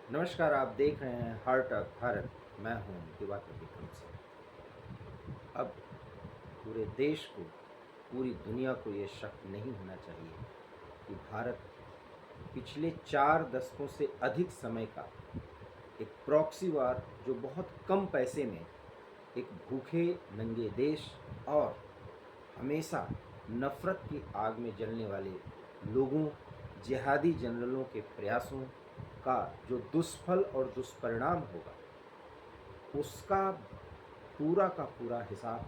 नमस्कार, आप देख रहे हैं हार्ट ऑफ भारत। मैं हूं दिवाकर विक्रम सिंह। अब पूरे देश को, पूरी दुनिया को ये शक नहीं होना चाहिए कि भारत पिछले 4 दशकों से अधिक समय का एक प्रॉक्सी वार, जो बहुत कम पैसे में एक भूखे नंगे देश और हमेशा नफ़रत की आग में जलने वाले लोगों, जिहादी जनरलों के प्रयासों का जो दुष्फल और दुष्परिणाम होगा, उसका पूरा का पूरा हिसाब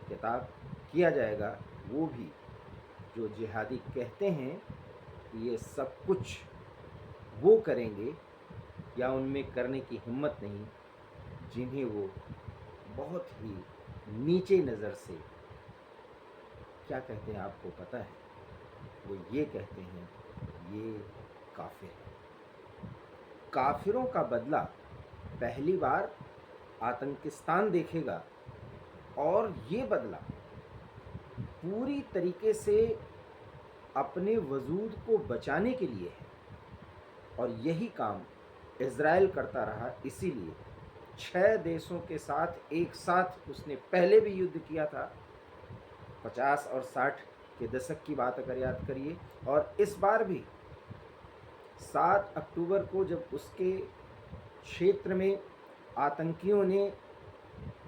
किताब किया जाएगा। वो भी जो जिहादी कहते हैं कि ये सब कुछ वो करेंगे या उनमें करने की हिम्मत नहीं, जिन्हें वो बहुत ही नीचे नज़र से क्या कहते हैं आपको पता है? वो ये कहते हैं ये काफिर है। काफिरों का बदला पहली बार आतंकिस्तान देखेगा और ये बदला पूरी तरीके से अपने वजूद को बचाने के लिए है। और यही काम इज़राइल करता रहा, इसीलिए 6 देशों के साथ एक साथ उसने पहले भी युद्ध किया था। 50 और 60 के दशक की बात अगर याद करिए, और इस बार भी 7 अक्टूबर को जब उसके क्षेत्र में आतंकियों ने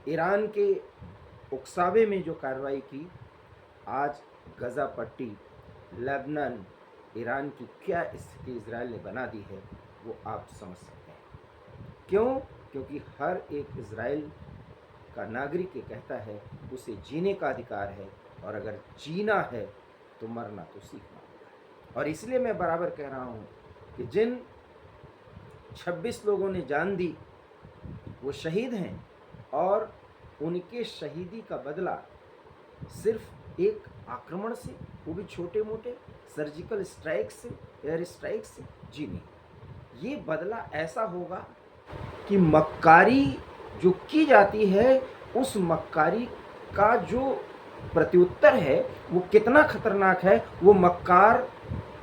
ईरान के उकसावे में जो कार्रवाई की, आज गज़ा पट्टी, लेबनान, ईरान की क्या स्थिति इज़राइल ने बना दी है, वो आप समझ सकते हैं। क्यों? क्योंकि हर एक इज़राइल का नागरिक ये कहता है उसे जीने का अधिकार है, और अगर जीना है तो मरना तो सीखना होगा। और इसलिए मैं बराबर कह रहा हूँ कि जिन 26 लोगों ने जान दी वो शहीद हैं, और उनके शहीदी का बदला सिर्फ एक आक्रमण से, वो भी छोटे मोटे सर्जिकल स्ट्राइक से, एयर स्ट्राइक से, जी नहीं, ये बदला ऐसा होगा कि मक्कारी जो की जाती है, उस मक्कारी का जो प्रत्युत्तर है वो कितना खतरनाक है। वो मक्कार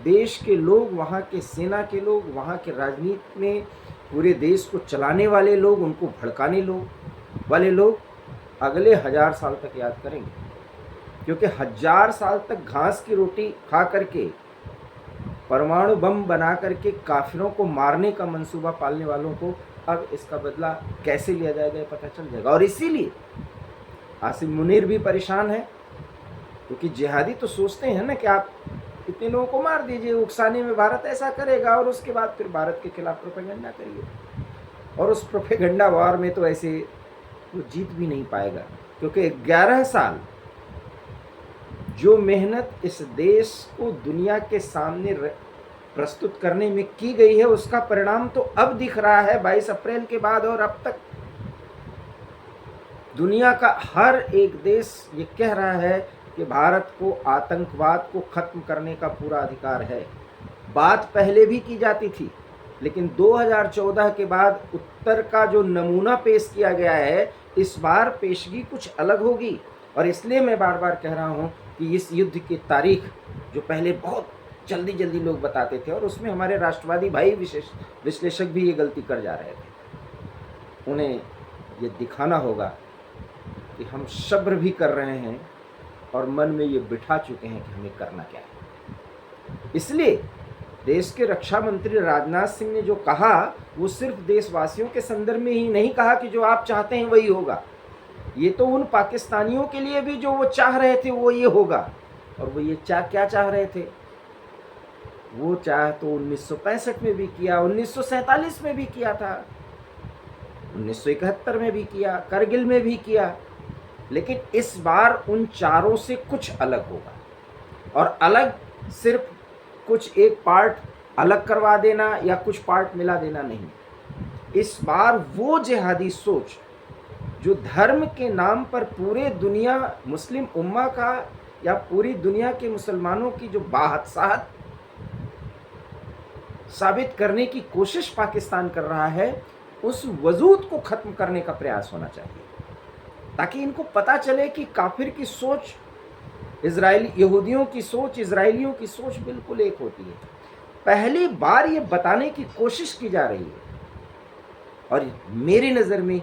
देश के लोग, वहाँ के सेना के लोग, वहाँ के राजनीति में पूरे देश को चलाने वाले लोग, उनको भड़काने वाले लोग अगले 1000 साल तक याद करेंगे। क्योंकि 1000 साल तक घास की रोटी खा करके, परमाणु बम बना करके काफिरों को मारने का मंसूबा पालने वालों को अब इसका बदला कैसे लिया जाएगा पता चल जाएगा। और इसीलिए आसिम मुनीर भी परेशान है, क्योंकि जिहादी तो सोचते हैं ना कि आप इतने लोगों को मार दीजिए, उकसाने में भारत ऐसा करेगा, और उसके बाद फिर भारत के खिलाफ प्रोपेगेंडा करिए। और उस प्रोपेगेंडा वार में तो ऐसे वो जीत भी नहीं पाएगा, क्योंकि 11 साल जो मेहनत इस देश को दुनिया के सामने प्रस्तुत करने में की गई है, उसका परिणाम तो अब दिख रहा है 22 अप्रैल के बाद। और अब तक दुनिया का हर एक देश ये कह रहा है कि भारत को आतंकवाद को खत्म करने का पूरा अधिकार है। बात पहले भी की जाती थी, लेकिन 2014 के बाद उत्तर का जो नमूना पेश किया गया है, इस बार पेशगी कुछ अलग होगी। और इसलिए मैं बार बार कह रहा हूँ कि इस युद्ध की तारीख जो पहले बहुत जल्दी जल्दी लोग बताते थे, और उसमें हमारे राष्ट्रवादी भाई विश्लेषक भी ये गलती कर जा रहे थे, उन्हें ये दिखाना होगा कि हम सब्र भी कर रहे हैं और मन में ये बिठा चुके हैं कि हमें करना क्या है। इसलिए देश के रक्षा मंत्री राजनाथ सिंह ने जो कहा, वो सिर्फ देशवासियों के संदर्भ में ही नहीं कहा कि जो आप चाहते हैं वही होगा। ये तो उन पाकिस्तानियों के लिए भी जो वो चाह रहे थे वो ये होगा। और वो ये क्या चाह रहे थे? वो चाह तो 1965 में भी किया, 1947 में भी किया था, 1971 में भी किया, करगिल में भी किया। लेकिन इस बार उन चारों से कुछ अलग होगा। और अलग सिर्फ कुछ एक पार्ट अलग करवा देना या कुछ पार्ट मिला देना नहीं। इस बार वो जिहादी सोच जो धर्म के नाम पर पूरे दुनिया मुस्लिम उम्मा का या पूरी दुनिया के मुसलमानों की जो बादशाहत साबित करने की कोशिश पाकिस्तान कर रहा है, उस वजूद को खत्म करने का प्रयास होना चाहिए, ताकि इनको पता चले कि काफिर की सोच, इजरायली यहूदियों की सोच, इजरायलियों की सोच बिल्कुल एक होती है। पहली बार ये बताने की कोशिश की जा रही है और मेरी नज़र में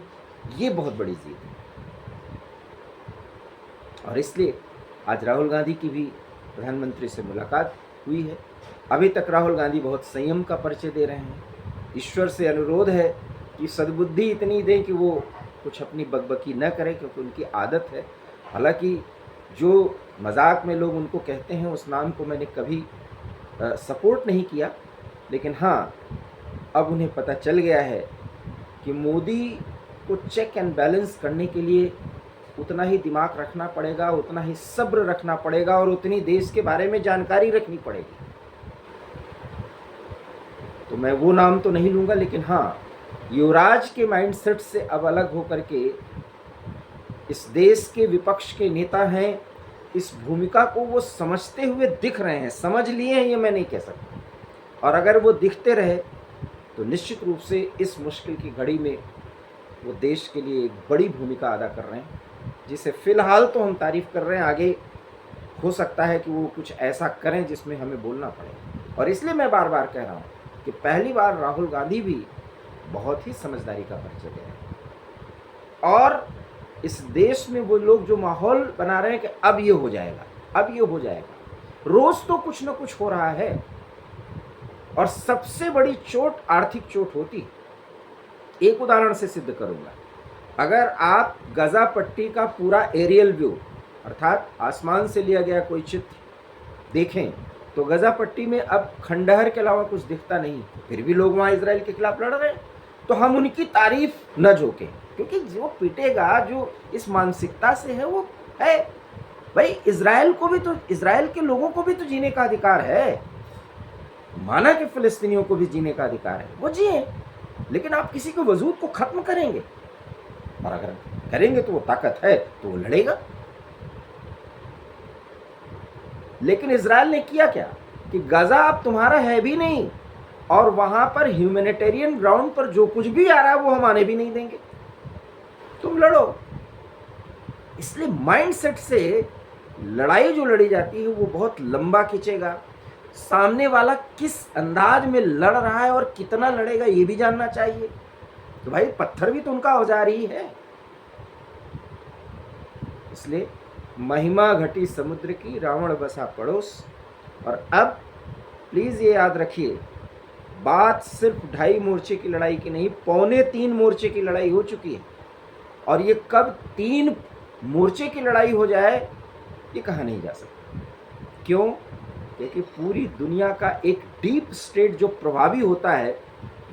ये बहुत बड़ी जीत है। और इसलिए आज राहुल गांधी की भी प्रधानमंत्री से मुलाकात हुई है। अभी तक राहुल गांधी बहुत संयम का परिचय दे रहे हैं। ईश्वर से अनुरोध है कि सद्बुद्धि इतनी दे कि वो कुछ अपनी बकबकी न करें, क्योंकि उनकी आदत है। हालांकि जो मजाक में लोग उनको कहते हैं उस नाम को मैंने कभी सपोर्ट नहीं किया, लेकिन हाँ, अब उन्हें पता चल गया है कि मोदी को चेक एंड बैलेंस करने के लिए उतना ही दिमाग रखना पड़ेगा, उतना ही सब्र रखना पड़ेगा और उतनी देश के बारे में जानकारी रखनी पड़ेगी। तो मैं वो नाम तो नहीं लूँगा, लेकिन हाँ, युवराज के माइंडसेट से अब अलग होकर के इस देश के विपक्ष के नेता हैं, इस भूमिका को वो समझते हुए दिख रहे हैं। समझ लिए हैं ये मैं नहीं कह सकता, और अगर वो दिखते रहे तो निश्चित रूप से इस मुश्किल की घड़ी में वो देश के लिए एक बड़ी भूमिका अदा कर रहे हैं, जिसे फ़िलहाल तो हम तारीफ़ कर रहे हैं। आगे हो सकता है कि वो कुछ ऐसा करें जिसमें हमें बोलना पड़े। और इसलिए मैं बार बार कह रहा हूँ कि पहली बार राहुल गांधी भी बहुत ही समझदारी का परिचय दे रहे हैं, और इस देश में वो लोग जो माहौल बना रहे हैं कि अब ये हो जाएगा, अब ये हो जाएगा। रोज़ तो कुछ ना कुछ हो रहा है, और सबसे बड़ी चोट आर्थिक चोट होती। एक उदाहरण से सिद्ध करूंगा। अगर आप गजा पट्टी का पूरा एरियल व्यू, अर्थात आसमान से लिया गया कोई चित्र देखें, तो गजा पट्टी में अब खंडहर के अलावा कुछ दिखता नहीं। फिर भी लोग वहाँ इजराइल के खिलाफ लड़ रहे हैं। तो हम उनकी तारीफ न झोंकें, क्योंकि जो पिटेगा, जो इस मानसिकता से है, वो है भाई, इजराइल को भी तो, इजराइल के लोगों को भी तो जीने का अधिकार है। माना कि फिलिस्तीनियों को भी जीने का अधिकार है, वो जिए, लेकिन आप किसी के वजूद को खत्म करेंगे, और अगर करेंगे तो वो ताकत है तो वो लड़ेगा। लेकिन इजराइल ने किया क्या कि गजा अब तुम्हारा है भी नहीं, और वहां पर ह्यूमैनिटेरियन ग्राउंड पर जो कुछ भी आ रहा है वो हम आने भी नहीं देंगे, तुम लड़ो। इसलिए माइंडसेट से लड़ाई जो लड़ी जाती है वो बहुत लंबा खींचेगा। सामने वाला किस अंदाज में लड़ रहा है और कितना लड़ेगा ये भी जानना चाहिए। तो भाई, पत्थर भी तो उनका औजार ही है। इसलिए महिमा घटी समुद्र की, रावण बसा पड़ोस। और अब प्लीज ये याद रखिए, बात सिर्फ 2.5 मोर्चे की लड़ाई की नहीं, 2.25 मोर्चे की लड़ाई हो चुकी है। और ये कब 3 मोर्चे की लड़ाई हो जाए ये कहा नहीं जा सकता। क्यों? क्योंकि पूरी दुनिया का एक डीप स्टेट जो प्रभावी होता है,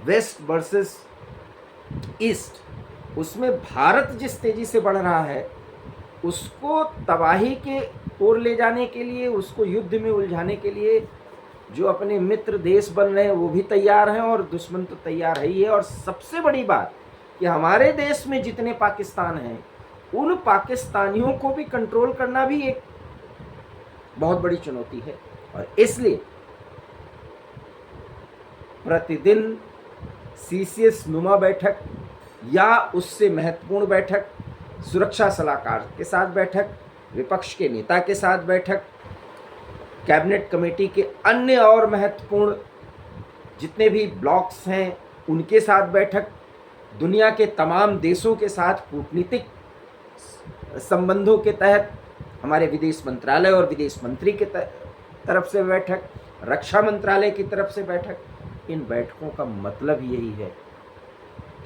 वेस्ट वर्सेस ईस्ट, उसमें भारत जिस तेजी से बढ़ रहा है, उसको तबाही के ओर ले जाने के लिए, उसको युद्ध में उलझाने के लिए जो अपने मित्र देश बन रहे हैं वो भी तैयार हैं, और दुश्मन तो तैयार है ही है। और सबसे बड़ी बात कि हमारे देश में जितने पाकिस्तान हैं, उन पाकिस्तानियों को भी कंट्रोल करना भी एक बहुत बड़ी चुनौती है। और इसलिए प्रतिदिन सीसीएस नुमा बैठक या उससे महत्वपूर्ण बैठक, सुरक्षा सलाहकार के साथ बैठक, विपक्ष के नेता के साथ बैठक, कैबिनेट कमेटी के अन्य और महत्वपूर्ण जितने भी ब्लॉक्स हैं उनके साथ बैठक, दुनिया के तमाम देशों के साथ कूटनीतिक संबंधों के तहत हमारे विदेश मंत्रालय और विदेश मंत्री के तरफ से बैठक, रक्षा मंत्रालय की तरफ से बैठक। इन बैठकों का मतलब यही है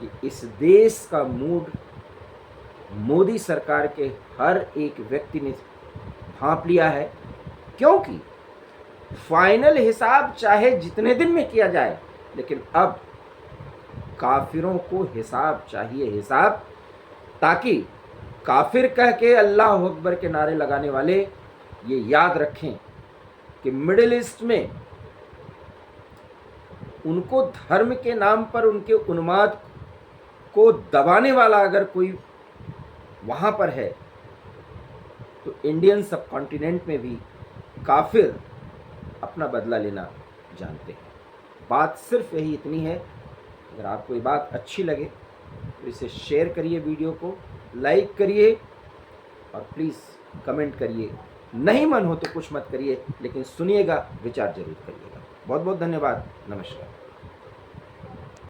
कि इस देश का मूड मोदी सरकार के हर एक व्यक्ति ने भांप लिया है। क्योंकि फाइनल हिसाब चाहे जितने दिन में किया जाए, लेकिन अब काफिरों को हिसाब चाहिए, हिसाब, ताकि काफिर कह के अल्लाह अकबर के नारे लगाने वाले ये याद रखें कि मिडिल ईस्ट में उनको धर्म के नाम पर उनके उन्माद को दबाने वाला अगर कोई वहाँ पर है, तो इंडियन सब कॉन्टिनेंट में भी काफिर अपना बदला लेना जानते हैं। बात सिर्फ यही इतनी है। अगर आपको ये बात अच्छी लगे तो इसे शेयर करिए, वीडियो को लाइक करिए, और प्लीज़ कमेंट करिए। नहीं मन हो तो कुछ मत करिए, लेकिन सुनिएगा, विचार जरूर करिएगा। बहुत बहुत धन्यवाद। नमस्कार।